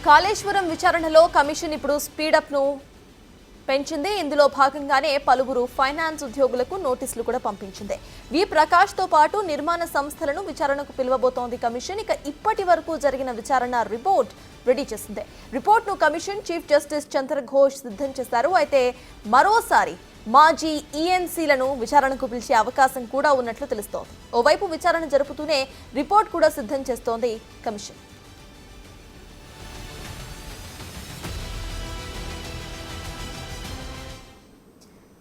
కాళేశ్వరం విచారణలో కమిషన్ ఇప్పుడు స్పీడప్ ను పెంచింది. ఇందులో భాగంగానే పలువురు ఫైనాన్స్ ఉద్యోగులకు నోటీసులు కూడా పంపించింది. వి ప్రకాష్ తో పాటు నిర్మాణ సంస్థలను విచారణకు పిలువబోతోంది కమిషన్. ఇక ఇప్పటి వరకు జరిగిన విచారణ రిపోర్ట్ రెడీ చేసింది. రిపోర్ట్ ను కమిషన్ చీఫ్ జస్టిస్ చంద్రఘోష్ సిద్ధం చేశారు. అయితే మరోసారి మాజీ ఈఎన్సీలను విచారణకు పిలిచే అవకాశం కూడా ఉన్నట్లు తెలుస్తోంది. ఓవైపు విచారణ జరుపుతూనే రిపోర్ట్ కూడా సిద్ధం చేస్తోంది కమిషన్.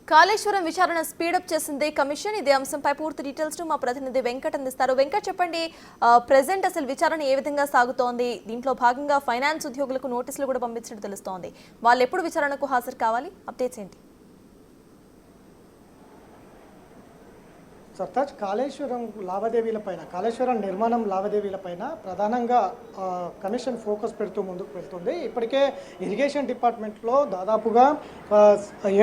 కాళేశ్వరం విచారణ స్పీడప్ చేసింది కమిషన్. ఇదే అంశంపై పూర్తి డీటెయిల్స్ మా ప్రతినిధి వెంకట్ అందిస్తారు. వెంకట్, చెప్పండి, ప్రెసెంట్ అసలు విచారణ ఏ విధంగా సాగుతోంది? దీంట్లో భాగంగా ఫైనాన్స్ ఉద్యోగులకు నోటీసులు కూడా పంపించినట్టు తెలుస్తోంది. వాళ్ళు ఎప్పుడు విచారణకు హాజరు కావాలి? అప్డేట్స్ ఏంటి? సర్తాజ్, కాళేశ్వరం నిర్మాణం లావాదేవీలపైన ప్రధానంగా కమిషన్ ఫోకస్ పెడుతూ ముందుకు వెళ్తుంది. ఇప్పటికే ఇరిగేషన్ డిపార్ట్మెంట్లో దాదాపుగా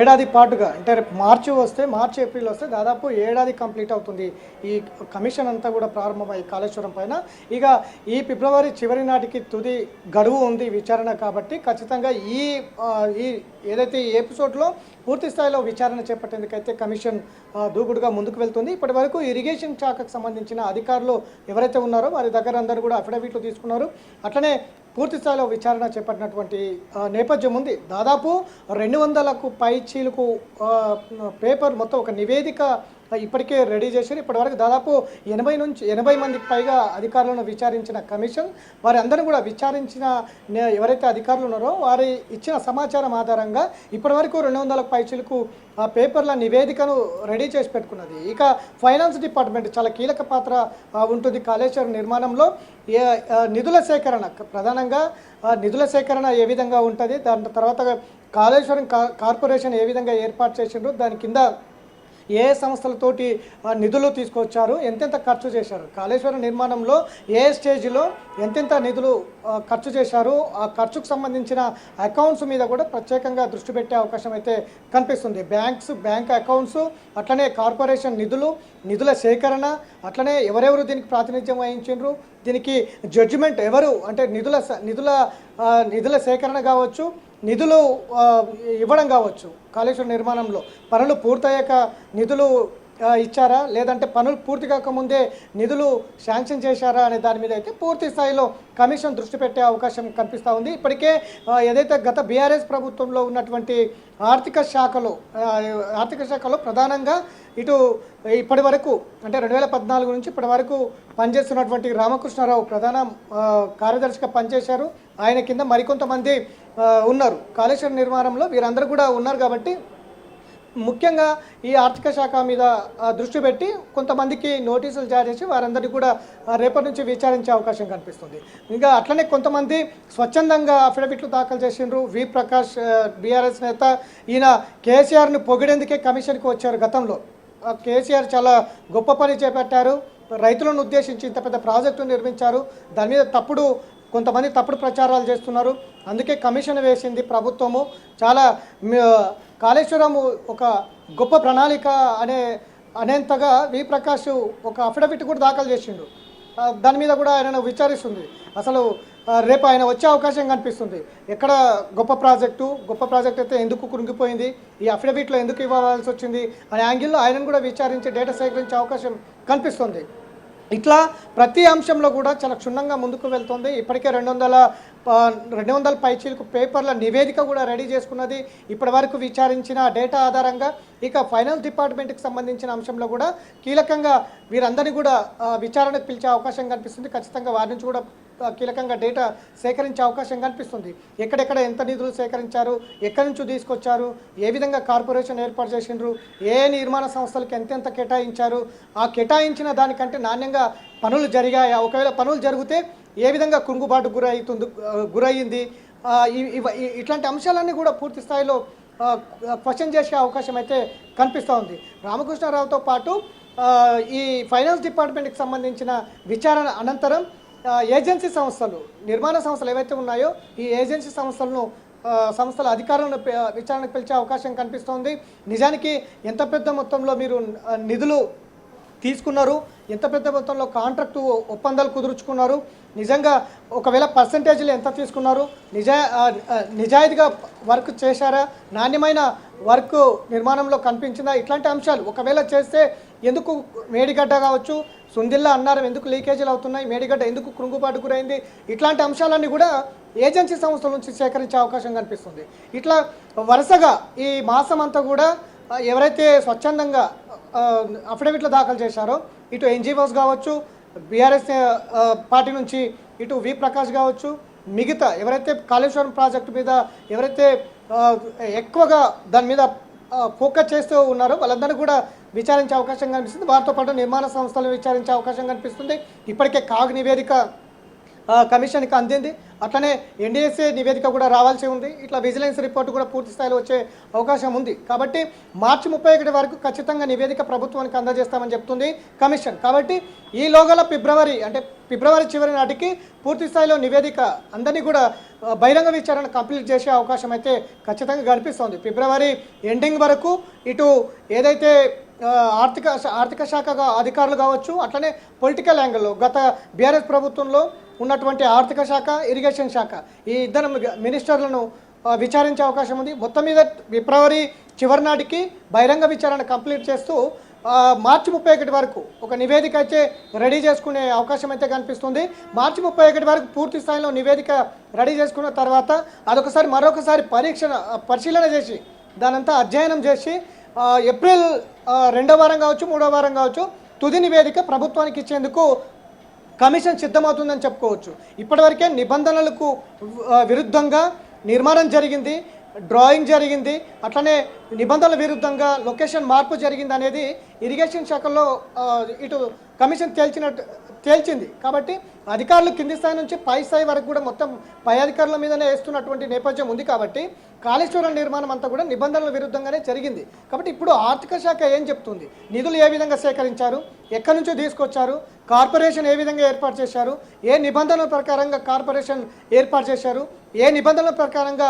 ఏడాది పాటుగా, అంటే మార్చి ఏప్రిల్ వస్తే దాదాపు ఏడాది కంప్లీట్ అవుతుంది ఈ కమిషన్ అంతా కూడా ప్రారంభమై కాళేశ్వరం పైన. ఇక ఈ ఫిబ్రవరి చివరి నాటికి తుది గడువు ఉంది విచారణ. కాబట్టి ఖచ్చితంగా ఈ ఏదైతే ఈ ఎపిసోడ్లో పూర్తి స్థాయిలో విచారణ చేపట్టేందుకైతే కమిషన్ దూకుడుగా ముందుకు వెళ్తుంది. ఇప్పటి వరకు ఇరిగేషన్ శాఖకు సంబంధించిన అధికారులు ఎవరైతే ఉన్నారో వారి దగ్గర అందరూ కూడా అఫిడవిట్లు తీసుకున్నారు. అట్లనే పూర్తి స్థాయిలో విచారణ చేపట్టినటువంటి నేపథ్యం ఉంది. దాదాపు 200కు పైచీలకు పేపర్ మొత్తం ఒక నివేదిక ఇప్పటికే రెడీ చేశారు. ఇప్పటివరకు దాదాపు 80 మందికి పైగా అధికారులను విచారించిన కమిషన్ వారి అందరూ కూడా విచారించిన ఎవరైతే అధికారులు ఉన్నారో వారి ఇచ్చిన సమాచారం ఆధారంగా ఇప్పటివరకు 200కు పైచీలకు పేపర్ల నివేదికను రెడీ చేసి పెట్టుకున్నది. ఇక ఫైనాన్స్ డిపార్ట్మెంట్ చాలా కీలక పాత్ర ఉంటుంది కాళేశ్వరం నిర్మాణంలో. నిధుల సేకరణ, ప్రధానంగా నిధుల సేకరణ ఏ విధంగా ఉంటుంది, దాని తర్వాత కాళేశ్వరం కార్పొరేషన్ ఏ విధంగా ఏర్పాటు చేసిండ్రు, దాని కింద ఏ సంస్థలతోటి నిధులు తీసుకొచ్చారు, ఎంతెంత ఖర్చు చేశారు, కాళేశ్వరం నిర్మాణంలో ఏ స్టేజ్లో ఎంతెంత నిధులు ఖర్చు చేశారు, ఆ ఖర్చుకు సంబంధించిన అకౌంట్స్ మీద కూడా ప్రత్యేకంగా దృష్టి పెట్టే అవకాశం అయితే కనిపిస్తుంది. బ్యాంక్ అకౌంట్స్, అట్లనే కార్పొరేషన్ నిధుల సేకరణ, అట్లనే ఎవరెవరు దీనికి ప్రాతినిధ్యం వహించారు, దీనికి జడ్జిమెంట్ ఎవరు, అంటే నిధుల సేకరణ కావచ్చు, నిధులు ఇవ్వడం కావచ్చు, కాళేశ్వరం నిర్మాణంలో పనులు పూర్తయ్యాక నిధులు ఇచ్చారా, లేదంటే పనులు పూర్తి కాకముందే నిధులు శాంక్షన్ చేశారా అనే దాని మీద అయితే పూర్తి స్థాయిలో కమిషన్ దృష్టి పెట్టే అవకాశం కనిపిస్తూ ఉంది. ఇప్పటికే ఏదైతే గత బీఆర్ఎస్ ప్రభుత్వంలో ఉన్నటువంటి ఆర్థిక శాఖలో ప్రధానంగా ఇప్పటి వరకు, అంటే 2014 నుంచి ఇప్పటి వరకు పనిచేస్తున్నటువంటి రామకృష్ణారావు ప్రధాన కార్యదర్శిగా పనిచేశారు. ఆయన కింద మరికొంతమంది ఉన్నారు కాళేశ్వరం నిర్మాణంలో. వీరందరూ కూడా ఉన్నారు కాబట్టి ముఖ్యంగా ఈ ఆర్థిక శాఖ మీద దృష్టి పెట్టి కొంతమందికి నోటీసులు జారీ చేసి వారందరినీ కూడా రేపటి నుంచి విచారించే అవకాశం కనిపిస్తుంది. ఇంకా అట్లనే కొంతమంది స్వచ్ఛందంగా అఫిడవిట్లు దాఖలు చేసిండ్రు. వి ప్రకాష్, బీఆర్ఎస్ నేత, ఈయన కేసీఆర్ని పొగిడేందుకే కమిషన్కి వచ్చారు. గతంలో కేసీఆర్ చాలా గొప్ప పని చేపట్టారు, రైతులను ఉద్దేశించి ఇంత పెద్ద ప్రాజెక్టు నిర్మించారు, దాని మీద కొంతమంది తప్పుడు ప్రచారాలు చేస్తున్నారు, అందుకే కమిషన్ వేసింది ప్రభుత్వము, చాలా కాళేశ్వరం ఒక గొప్ప ప్రణాళిక అనేంతగా వి ప్రకాష్ ఒక అఫిడవిట్ కూడా దాఖలు చేసిండు. దాని మీద కూడా ఆయన విచారిస్తుంది. అసలు రేపు ఆయన వచ్చే అవకాశం కనిపిస్తుంది. ఎక్కడ గొప్ప ప్రాజెక్ట్ అయితే ఎందుకు కురింగిపోయింది, ఈ అఫిడవిట్లో ఎందుకు ఇవ్వాల్సి వచ్చింది అనే యాంగిల్లో ఆయనను కూడా విచారించి డేటా సేకరించే అవకాశం కనిపిస్తుంది. ఇట్లా ప్రతి అంశంలో కూడా చాలా క్షుణ్ణంగా ముందుకు వెళ్తుంది. ఇప్పటికే 200 పైచీలకు పేపర్ల నివేదిక కూడా రెడీ చేసుకున్నది. ఇప్పటి వరకు విచారించిన డేటా ఆధారంగా ఇక ఫైనాన్స్ డిపార్ట్మెంట్కి సంబంధించిన అంశంలో కూడా కీలకంగా వీరందరినీ కూడా విచారణకు పిలిచే అవకాశం కనిపిస్తుంది. ఖచ్చితంగా వారి నుంచి కూడా కీలకంగా డేటా సేకరించే అవకాశం కనిపిస్తుంది. ఎక్కడెక్కడ ఎంత నిధులు సేకరించారు, ఎక్కడి నుంచి తీసుకొచ్చారు, ఏ విధంగా కార్పొరేషన్ ఏర్పాటు చేసిండ్రు, ఏ నిర్మాణ సంస్థలకు ఎంతెంత కేటాయించారు, ఆ కేటాయించిన దానికంటే నాణ్యంగా పనులు జరిగాయా, ఒకవేళ పనులు జరిగితే ఏ విధంగా కుంగుబాటు గురయ్యింది, ఇట్లాంటి అంశాలన్నీ కూడా పూర్తి స్థాయిలో క్వశ్చన్ చేసే అవకాశం అయితే కనిపిస్తూ ఉంది. రామకృష్ణారావుతో పాటు ఈ ఫైనాన్స్ డిపార్ట్మెంట్కి సంబంధించిన విచారణ అనంతరం ఏజెన్సీ సంస్థలు, నిర్మాణ సంస్థలు ఏవైతే ఉన్నాయో ఈ ఏజెన్సీ సంస్థల అధికారులను విచారణకు పిలిచే అవకాశం కనిపిస్తోంది. నిజానికి ఎంత పెద్ద మొత్తంలో మీరు నిధులు తీసుకున్నారు, ఎంత పెద్ద మొత్తంలో కాంట్రాక్టు ఒప్పందాలు కుదుర్చుకున్నారు, నిజంగా ఒకవేళ పర్సంటేజ్లు ఎంత తీసుకున్నారు, నిజాయితీగా వర్క్ చేశారా, నాణ్యమైన వర్క్ నిర్మాణంలో కనిపించిందా, ఇట్లాంటి అంశాలు ఒకవేళ చేస్తే ఎందుకు మేడిగడ్డ కావచ్చు, సుందిల్లా అన్నారం ఎందుకు లీకేజీలు అవుతున్నాయి, మేడిగడ్డ ఎందుకు కృంగుబాటు గురైంది, ఇట్లాంటి అంశాలన్నీ కూడా ఏజెన్సీ సంస్థల నుంచి సేకరించే అవకాశం కనిపిస్తుంది. ఇట్లా వరుసగా ఈ మాసం అంతా కూడా ఎవరైతే స్వచ్ఛందంగా అఫిడవిట్లు దాఖలు చేశారో, ఇటు ఎన్జిఓస్ కావచ్చు, బీఆర్ఎస్ పార్టీ నుంచి ఇటు వి ప్రకాష్ కావచ్చు, మిగతా ఎవరైతే కాళేశ్వరం ప్రాజెక్టు మీద ఎవరైతే ఎక్కువగా దాని మీద ఫోకస్ చేస్తూ ఉన్నారో వాళ్ళందరూ కూడా విచారించే అవకాశం కనిపిస్తుంది. వారితో పాటు నిర్మాణ సంస్థలను విచారించే అవకాశం కనిపిస్తుంది. ఇప్పటికే కాగ్ నివేదిక కమిషన్కి అందింది, అట్లనే ఎన్డీఎస్ఏ నివేదిక కూడా రావాల్సి ఉంది, ఇట్లా విజిలెన్స్ రిపోర్ట్ కూడా పూర్తి స్థాయిలో వచ్చే అవకాశం ఉంది. కాబట్టి మార్చి 31 వరకు ఖచ్చితంగా నివేదిక ప్రభుత్వానికి అందజేస్తామని చెప్తుంది కమిషన్. కాబట్టి ఈ లోగల ఫిబ్రవరి చివరి నాటికి పూర్తి స్థాయిలో నివేదిక అందరినీ కూడా బహిరంగ విచారణ కంప్లీట్ చేసే అవకాశం అయితే ఖచ్చితంగా కనిపిస్తుంది. ఫిబ్రవరి ఎండింగ్ వరకు ఇటు ఏదైతే ఆర్థిక శాఖ అధికారులు కావచ్చు, అట్లనే పొలిటికల్ యాంగిల్లో గత బీఆర్ఎస్ ప్రభుత్వంలో ఉన్నటువంటి ఆర్థిక శాఖ, ఇరిగేషన్ శాఖ ఈ ఇద్దరు మినిస్టర్లను విచారించే అవకాశం ఉంది. మొత్తం మీద ఫిబ్రవరి చివరి నాటికి బహిరంగ విచారణ కంప్లీట్ చేస్తూ మార్చి 31 వరకు ఒక నివేదిక అయితే రెడీ చేసుకునే అవకాశం అయితే కనిపిస్తుంది. మార్చి 31 వరకు పూర్తి స్థాయిలో నివేదిక రెడీ చేసుకున్న తర్వాత అదొకసారి మరొకసారి పరిశీలన చేసి దానంతా అధ్యయనం చేసి ఏప్రిల్ 2వ వారం కావచ్చు, 3వ వారం కావచ్చు తుది నివేదిక ప్రభుత్వానికి ఇచ్చేందుకు కమిషన్ సిద్ధమవుతుందని చెప్పుకోవచ్చు. ఇప్పటివరకే నిబంధనలకు విరుద్ధంగా నిర్మాణం జరిగింది, డ్రాయింగ్ జరిగింది, అట్లనే నిబంధనల విరుద్ధంగా లొకేషన్ మార్పు జరిగింది అనేది ఇరిగేషన్ శాఖలో ఇటు కమిషన్ తేల్చింది. కాబట్టి అధికారులు కింది స్థాయి నుంచి పై స్థాయి వరకు కూడా మొత్తం పై అధికారుల మీదనే వేస్తున్నటువంటి నేపథ్యం ఉంది. కాబట్టి కాళేశ్వరం నిర్మాణం అంతా కూడా నిబంధనల విరుద్ధంగానే జరిగింది. కాబట్టి ఇప్పుడు ఆర్థిక శాఖ ఏం చెప్తుంది, నిధులు ఏ విధంగా సేకరించారు, ఎక్కడి నుంచో తీసుకొచ్చారు, కార్పొరేషన్ ఏ విధంగా ఏర్పాటు చేశారు, ఏ నిబంధనల ప్రకారంగా కార్పొరేషన్ ఏర్పాటు చేశారు, ఏ నిబంధనల ప్రకారంగా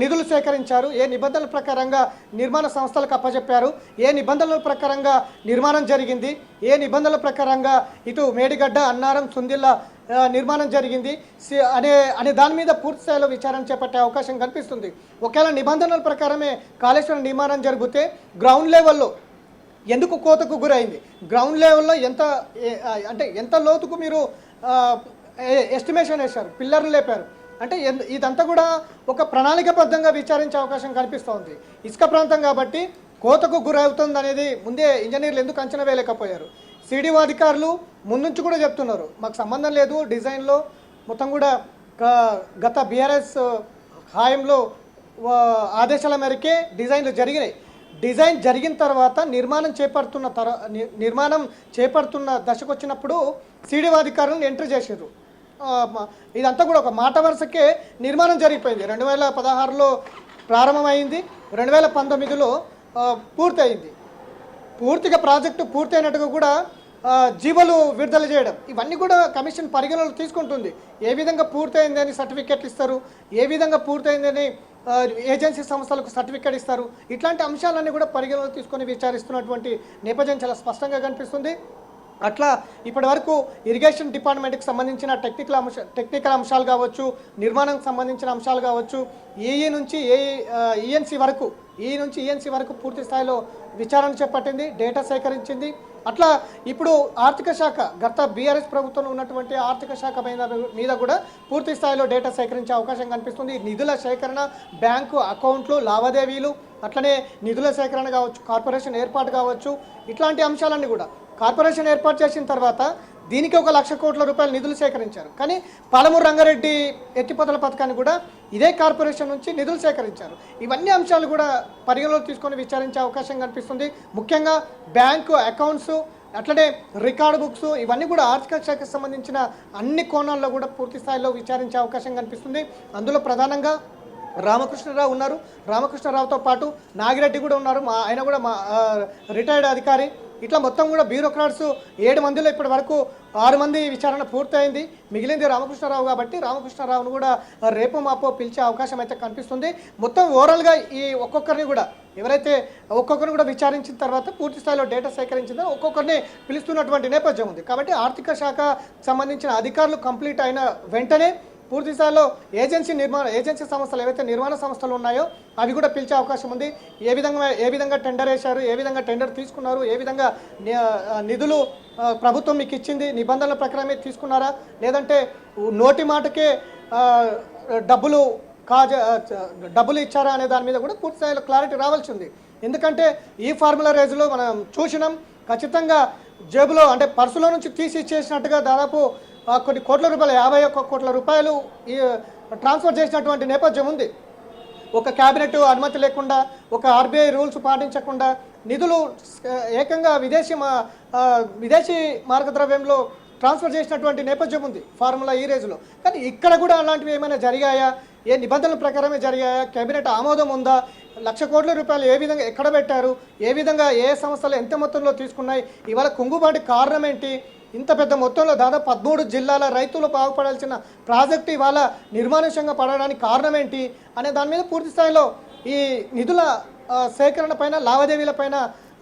నిధులు సేకరించారు, ఏ నిబంధనల ప్రకారంగా నిర్మాణ సంస్థలకు అప్పచెప్పారు, ఏ నిబంధనల ప్రకారంగా నిర్మాణం జరిగింది, ఏ నిబంధనల ప్రకారంగా ఇటు మేడిగడ్డ, అన్నారం, సుందిల్లా నిర్మాణం జరిగింది అనే దాని మీద పూర్తి స్థాయిలో విచారణ చేపట్టే అవకాశం కనిపిస్తుంది. ఒకవేళ నిబంధనల ప్రకారమే కాళేశ్వరం నిర్మాణం జరిగితే గ్రౌండ్ లెవెల్లో ఎందుకు కోతకు గురైంది, గ్రౌండ్ లెవెల్లో ఎంత లోతుకు మీరు ఎస్టిమేషన్ వేశారు, పిల్లర్లు లేపారు అంటే ఇదంతా కూడా ఒక ప్రణాళికబద్ధంగా విచారించే అవకాశం కనిపిస్తోంది. ఇసుక ప్రాంతం కాబట్టి కోతకు గురవుతుంది అనేది ముందే ఇంజనీర్లు ఎందుకు అంచనా వేయలేకపోయారు. సిడిఓ అధికారులు ముందుంచి కూడా చెప్తున్నారు, మాకు సంబంధం లేదు, డిజైన్లో మొత్తం కూడా గత బీఆర్ఎస్ హాయంలో ఆదేశాల మేరకే డిజైన్లు జరిగినాయి. డిజైన్ జరిగిన తర్వాత నిర్మాణం చేపడుతున్న దశకు వచ్చినప్పుడు సిడిఓ అధికారులను ఎంట్రీ చేశారు. ఇదంతా కూడా ఒక మాట వరుసకే నిర్మాణం జరిగిపోయింది. 2016లో ప్రారంభమైంది, 2019లో పూర్తయింది. పూర్తిగా ప్రాజెక్టు పూర్తయినట్టుగా కూడా జీవోలు విడుదల చేయడం, ఇవన్నీ కూడా కమిషన్ పరిగణనలో తీసుకుంటుంది. ఏ విధంగా పూర్తయిందని సర్టిఫికెట్లు ఇస్తారు, ఏ విధంగా పూర్తయిందని ఏజెన్సీ సంస్థలకు సర్టిఫికెట్ ఇస్తారు, ఇట్లాంటి అంశాలన్నీ కూడా పరిగణనలో తీసుకొని విచారిస్తున్నటువంటి నేపథ్యం చాలా స్పష్టంగా కనిపిస్తుంది. అట్లా ఇప్పటి వరకు ఇరిగేషన్ డిపార్ట్మెంట్కి సంబంధించిన టెక్నికల్ అంశాలు కావచ్చు, నిర్మాణానికి సంబంధించిన అంశాలు కావచ్చు, ఈఈ నుంచి ఈఎన్సీ వరకు పూర్తి స్థాయిలో విచారణ చేపట్టింది, డేటా సేకరించింది. అట్లా ఇప్పుడు ఆర్థిక శాఖ గత బీఆర్ఎస్ ప్రభుత్వంలో ఉన్నటువంటి ఆర్థిక శాఖ మీద కూడా పూర్తి స్థాయిలో డేటా సేకరించే అవకాశం కనిపిస్తుంది. నిధుల సేకరణ, బ్యాంకు అకౌంట్లు, లావాదేవీలు, అట్లనే నిధుల సేకరణ కావచ్చు, కార్పొరేషన్ ఏర్పాటు కావచ్చు, ఇట్లాంటి అంశాలన్నీ కూడా కార్పొరేషన్ ఏర్పాటు చేసిన తర్వాత దీనికి 1,00,000 కోట్ల రూపాయల నిధులు సేకరించారు. కానీ పాలమూరు రంగారెడ్డి ఎత్తిపోతల పథకాన్ని కూడా ఇదే కార్పొరేషన్ నుంచి నిధులు సేకరించారు. ఇవన్నీ అంశాలు కూడా పరిగణలోకి తీసుకొని విచారించే అవకాశం కనిపిస్తుంది. ముఖ్యంగా బ్యాంకు అకౌంట్స్, అట్లనే రికార్డు బుక్స్, ఇవన్నీ కూడా ఆర్థిక శాఖకు సంబంధించిన అన్ని కోణాల్లో కూడా పూర్తి స్థాయిలో విచారించే అవకాశం కనిపిస్తుంది. అందులో ప్రధానంగా రామకృష్ణరావు ఉన్నారు, రామకృష్ణరావుతో పాటు నాగిరెడ్డి కూడా ఉన్నారు, ఆయన కూడా రిటైర్డ్ అధికారి. ఇట్లా మొత్తం కూడా బ్యూరోక్రాట్స్ 7 మందిలో ఇప్పటి వరకు 6 మంది విచారణ పూర్తయింది. మిగిలింది రామకృష్ణారావు కాబట్టి రామకృష్ణారావును కూడా రేపు మాపో పిలిచే అవకాశం అయితే కనిపిస్తుంది. మొత్తం ఓవరాల్గా ఈ ఒక్కొక్కరిని కూడా ఎవరైతే ఒక్కొక్కరిని కూడా విచారించిన తర్వాత పూర్తి స్థాయిలో డేటా సేకరించిందో ఒక్కొక్కరిని పిలుస్తున్నటువంటి నేపథ్యం ఉంది. కాబట్టి ఆర్థిక శాఖ సంబంధించిన అధికారులు కంప్లీట్ అయిన వెంటనే పూర్తి స్థాయిలో ఏజెన్సీ సంస్థలు ఏవైతే నిర్మాణ సంస్థలు ఉన్నాయో అవి కూడా పిలిచే అవకాశం ఉంది. ఏ విధంగా టెండర్ వేశారు, ఏ విధంగా టెండర్ తీసుకున్నారు, ఏ విధంగా నిధులు ప్రభుత్వం మీకు ఇచ్చింది, నిబంధనల ప్రకారమే తీసుకున్నారా లేదంటే నోటి మాటకే డబ్బులు ఇచ్చారా అనే దాని మీద కూడా పూర్తి స్థాయిలో క్లారిటీ రావాల్సి ఉంది. ఎందుకంటే ఈ ఫార్ములా రేజులో మనం చూసినాం, ఖచ్చితంగా జేబులో అంటే పర్సులో నుంచి తీసి ఇచ్చేసినట్టుగా దాదాపు కొన్ని కోట్ల రూపాయలు 51 కోట్ల రూపాయలు ట్రాన్స్ఫర్ చేసినటువంటి నేపథ్యం ఉంది. ఒక క్యాబినెట్ అనుమతి లేకుండా, ఒక ఆర్బీఐ రూల్స్ పాటించకుండా నిధులు ఏకంగా విదేశీ మార్గద్రవ్యంలో ట్రాన్స్ఫర్ చేసినటువంటి నేపథ్యం ఉంది ఫార్ములా ఈ రేజులో. కానీ ఇక్కడ కూడా అలాంటివి ఏమైనా జరిగాయా, ఏ నిబంధనల ప్రకారమే జరిగాయా, కేబినెట్ ఆమోదం ఉందా, 1,00,000 కోట్ల రూపాయలు ఏ విధంగా ఎక్కడ పెట్టారు, ఏ విధంగా ఏ సంస్థలు ఎంత మొత్తంలో తీసుకున్నాయి, ఇవాళ కుంగుబాటి కారణం ఏంటి, ఇంత పెద్ద మొత్తంలో దాదాపు 13 జిల్లాల రైతులు బాగుపడాల్సిన ప్రాజెక్టు ఇవాళ నిర్మానుష్యంగా పడడానికి కారణం ఏంటి అనే దాని మీద పూర్తి స్థాయిలో ఈ నిధుల సేకరణ పైన లావాదేవీల పైన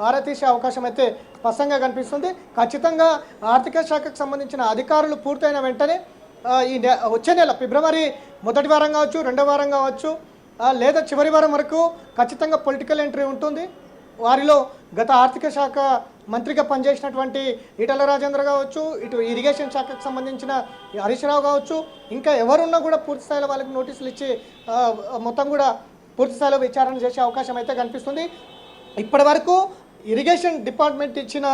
ఆరా తీసే అవకాశం అయితే స్పష్టంగా కనిపిస్తుంది. ఖచ్చితంగా ఆర్థిక శాఖకు సంబంధించిన అధికారులు పూర్తయిన వెంటనే వచ్చే నెల ఫిబ్రవరి మొదటి వారం కావచ్చు, రెండవ వారం కావచ్చు, లేదా చివరి వారం వరకు ఖచ్చితంగా పొలిటికల్ ఎంట్రీ ఉంటుంది. వారిలో గత ఆర్థిక శాఖ మంత్రిగా పనిచేసినటువంటి ఈటల రాజేంద్ర కావచ్చు, ఇటు ఇరిగేషన్ శాఖకు సంబంధించిన హరీష్ రావు కావచ్చు, ఇంకా ఎవరున్నా కూడా పూర్తి స్థాయిలో వాళ్ళకి నోటీసులు ఇచ్చి మొత్తం కూడా పూర్తి స్థాయిలో విచారణ చేసే అవకాశం అయితే కనిపిస్తుంది. ఇప్పటి వరకు ఇరిగేషన్ డిపార్ట్మెంట్ ఇచ్చిన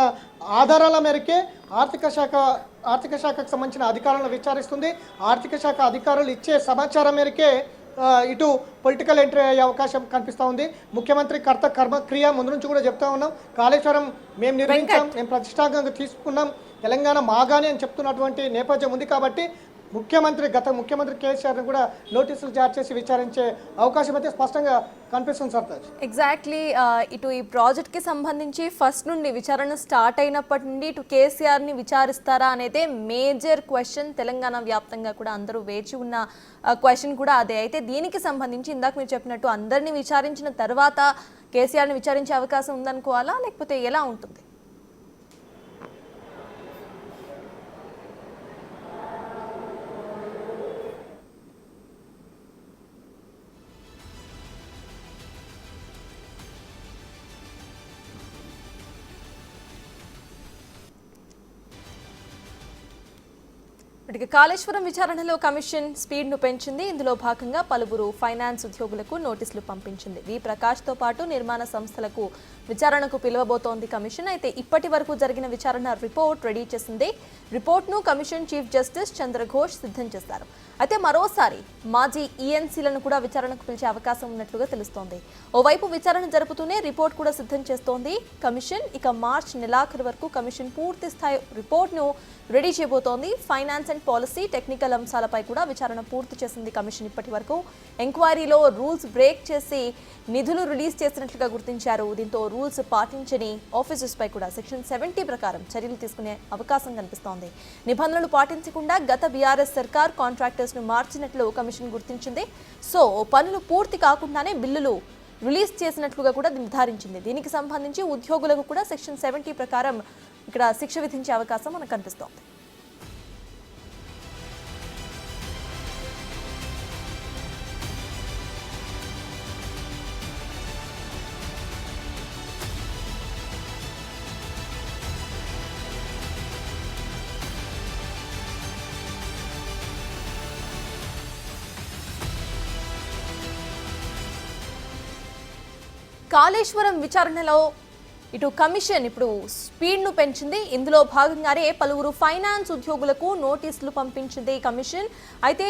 ఆధారాల మేరకే ఆర్థిక శాఖకు సంబంధించిన అధికారులను విచారిస్తుంది. ఆర్థిక శాఖ అధికారులు ఇచ్చే సమాచారం మేరకే ఇటు పొలిటికల్ ఎంట్రీ అయ్యే అవకాశం కనిపిస్తూ ఉంది. ముఖ్యమంత్రి కర్మ క్రియ ముందు నుంచి కూడా చెప్తా ఉన్నాం, కాళేశ్వరం మేము నిర్మించాం, మేము ప్రతిష్టాత్మకంగా తీసుకున్నాం, తెలంగాణ మాగానే అని చెప్తున్నటువంటి నేపథ్యం ఉంది. కాబట్టి గత ముఖ్యమంత్రి కేసీఆర్ని కూడా నోటీసులు జారీ చేసి విచారించే అవకాశం అయితే స్పష్టంగా కనిపిస్తుంది. సర్తాజ్ ఎగ్జాక్ట్లీ ఇటు ఈ ప్రాజెక్ట్కి సంబంధించి ఫస్ట్ నుండి విచారణ స్టార్ట్ అయినప్పటి నుండి ఇటు కేసీఆర్ని విచారిస్తారా అనేది మేజర్ క్వశ్చన్. తెలంగాణ వ్యాప్తంగా కూడా అందరూ వేచి ఉన్న క్వశ్చన్ కూడా అదే. అయితే దీనికి సంబంధించి ఇందాక మీరు చెప్పినట్టు అందరినీ విచారించిన తర్వాత కేసీఆర్ని విచారించే అవకాశం ఉందనుకోవాలా, లేకపోతే ఎలా ఉంటుంది? ఇక కాళేశ్వరం విచారణలో కమిషన్ స్పీడ్ను పెంచింది. ఇందులో భాగంగా పలువురు ఫైనాన్స్ ఉద్యోగులకు నోటీసులు పంపించింది. వి ప్రకాష్తో పాటు నిర్మాణ సంస్థలకు విచారణకు పిలువబోతోంది కమిషన్. అయితే ఇప్పటి వరకు జరిగిన విచారణ రిపోర్ట్ రెడీ చేసింది. రిపోర్ట్ను కమిషన్ చీఫ్ జస్టిస్ చంద్రఘోష్ సిద్ధం చేశారు. అయితే మరోసారి మాజీ ఈఎన్సీలను కూడా విచారణకు పిలిచే అవకాశం ఉన్నట్లుగా తెలుస్తోంది. ఓవైపు విచారణ జరుపుతూనే రిపోర్ట్ కూడా సిద్ధం చేస్తోంది కమిషన్. ఇక మార్చి నెలాఖరు వరకు కమిషన్ పూర్తి స్థాయి రిపోర్ట్ను రెడీ చేయబోతోంది. ఫైనాన్స్ అండ్ పాలసీ, టెక్నికల్ అంశాలపై కూడా విచారణ పూర్తి చేసింది కమిషన్. ఇప్పటి వరకు ఎంక్వైరీలో రూల్స్ బ్రేక్ చేసి నిధులు రిలీజ్ చేసినట్లుగా గుర్తించారు. దీంతో రూల్స్ పాటించని ఆఫీసర్స్పై కూడా సెక్షన్ 70 ప్రకారం చర్యలు తీసుకునే అవకాశం కనిపిస్తోంది. నిబంధనలు పాటించకుండా గత బీఆర్ఎస్ సర్కార్ కాంట్రాక్టర్స్ ను మార్చినట్లు కమిషన్ గుర్తించింది. సో పనులు పూర్తి కాకుండానే బిల్లులు రిలీజ్ చేసినట్లుగా కూడా నిర్ధారించింది. దీనికి సంబంధించి ఉద్యోగులకు కూడా సెక్షన్ 70 ప్రకారం ఇక్కడ శిక్ష విధించే అవకాశం మనకు కనిపిస్తోంది. కాళేశ్వరం విచారణలో ఇటు కమిషన్ ఇప్పుడు స్పీడ్ను పెంచింది. ఇందులో భాగంగానే పలువురు ఫైనాన్స్ ఉద్యోగులకు నోటీసులు పంపించింది కమిషన్. అయితే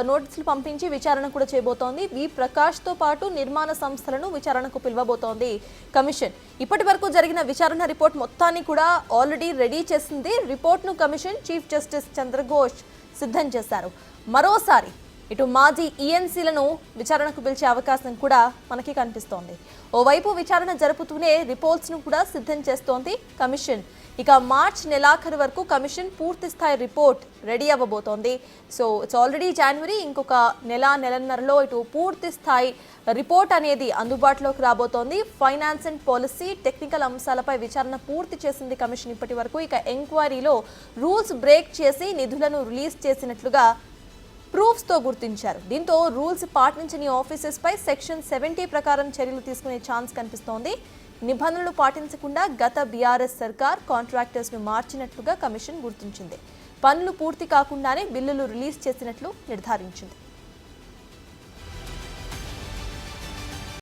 నోటీసులు పంపించి విచారణ కూడా చేయబోతోంది. వి ప్రకాష్తో పాటు నిర్మాణ సంస్థలను విచారణకు పిలవబోతోంది కమిషన్. ఇప్పటి వరకు జరిగిన విచారణ రిపోర్ట్ మొత్తాన్ని కూడా ఆల్రెడీ రెడీ చేసింది. రిపోర్ట్ను కమిషన్ చీఫ్ జస్టిస్ చంద్రఘోష్ సిద్ధం చేశారు. మరోసారి ఇటు మాజీ ఈఎన్సీలను విచారణకు పిలిచే అవకాశం కూడా మనకి కనిపిస్తోంది. ఓవైపు విచారణ జరుపుతూనే రిపోర్ట్స్ను కూడా సిద్ధం చేస్తోంది కమిషన్. ఇక మార్చ్ నెలాఖరు వరకు కమిషన్ పూర్తి స్థాయి రిపోర్ట్ రెడీ అవ్వబోతోంది. సో ఇట్స్ ఆల్రెడీ జనవరి, ఇంకొక నెలన్నరలో ఇటు పూర్తి స్థాయి రిపోర్ట్ అనేది అందుబాటులోకి రాబోతోంది. ఫైనాన్స్ అండ్ పాలసీ, టెక్నికల్ అంశాలపై విచారణ పూర్తి చేసింది కమిషన్ ఇప్పటి వరకు. ఇక ఎంక్వైరీలో రూల్స్ బ్రేక్ చేసి నిధులను రిలీజ్ చేసినట్లుగా ప్రూఫ్స్తో గుర్తించారు. దీంతో రూల్స్ పాటించని ఆఫీసెస్ పై సెక్షన్ 70 ప్రకారం చర్యలు తీసుకునే ఛాన్స్ కనిపిస్తోంది. నిబంధనలు పాటించకుండా గత బీఆర్ఎస్ సర్కార్ కాంట్రాక్టర్స్ ను మార్చినట్లుగా కమిషన్ గుర్తించింది. పనులు పూర్తి కాకుండానే బిల్లులు రిలీజ్ చేసినట్లు నిర్ధారించింది.